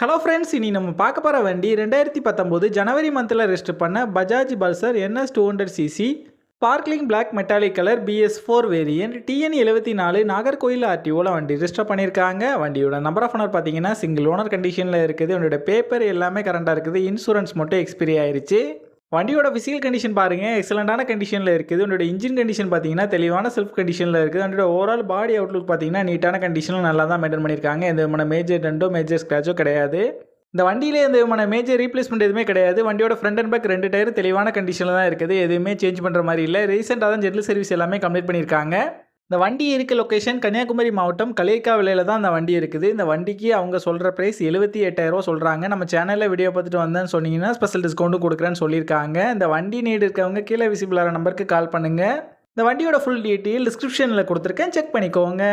Hello friends, இனி நம்ம பார்க்க போகிற வண்டி 2019 ஜனவரி மந்தில் ரெஜிஸ்டர் பண்ண Bajaj Pulsar NS 200cc sparkling black metallic colour BS4 variant TN74 Nagercoil RTOவில் வண்டி ரெஜிஸ்டர் பண்ணியிருக்காங்க. வண்டியோட நம்பர் ஆஃப் ஓனர் பார்த்தீங்கன்னா சிங்கிள் ஓனர் கண்டிஷனில் இருக்குது. வண்டியோட பேப்பர் எல்லாமே கரண்டாக இருக்குது. இன்சூரன்ஸ் மட்டும் எக்ஸ்பைரி ஆயிடுச்சு. வண்டியோட ஃபிசிக்கல் கண்டிஷன் பாருங்கள், எக்ஸலண்டான கண்டிஷனில் இருக்குது. உன்னோட இன்ஜின் கண்டிஷன் பார்த்தீங்கன்னா தெளிவான செல்ஃப் கண்டிஷனில் இருக்குது. வண்டியோட ஓவரால் பாடி அவுட்லுக் பார்த்தீங்கன்னா நீட்டான கண்டிஷனில் நல்லா தான் மெயின்டைன் பண்ணியிருக்காங்க. எந்த விதமான மேஜர் டெண்டோ மேஜர் ஸ்க்ராச்சோ கிடையாது. இந்த வண்டியிலே எந்த விதமான மேஜர் ரீப்ளேஸ்மெண்ட் எதுவுமே கிடையாது. வண்டியோட ஃப்ரண்ட் அண்ட் பேக் 2 டயர் தெளிவான கண்டிஷனில் தான் இருக்குது. எதுவுமே சேஞ்ச் பண்ணுற மாதிரி இல்லை. ரீசெண்டாக தான் ஜெனரல் சர்வீஸ் எல்லாமே கம்ப்ளீட் பண்ணியிருக்காங்க. இந்த வண்டி இருக்க லொக்கேஷன் கன்னியாகுமரி மாவட்டம் களியக்காவிலையில் தான் இந்த வண்டி இருக்குது. இந்த வண்டிக்கு அவங்க சொல்கிற ப்ரைஸ் 78,000 சொல்கிறாங்க. நம்ம சேனலில் வீடியோ பார்த்துட்டு வந்தேன்னு சொன்னீங்கன்னா ஸ்பெஷல் டிஸ்கவுண்ட்டும் கொடுக்குறேன்னு சொல்லியிருக்காங்க. இந்த வண்டி நீடு இருக்கவங்க கீழே விசிபிளான நம்பருக்கு கால் பண்ணுங்கள். இந்த வண்டியோட ஃபுல் டீட்டெயில் டிஸ்கிரிப்ஷனில் கொடுத்துருக்கேன், செக் பண்ணிக்கோங்க.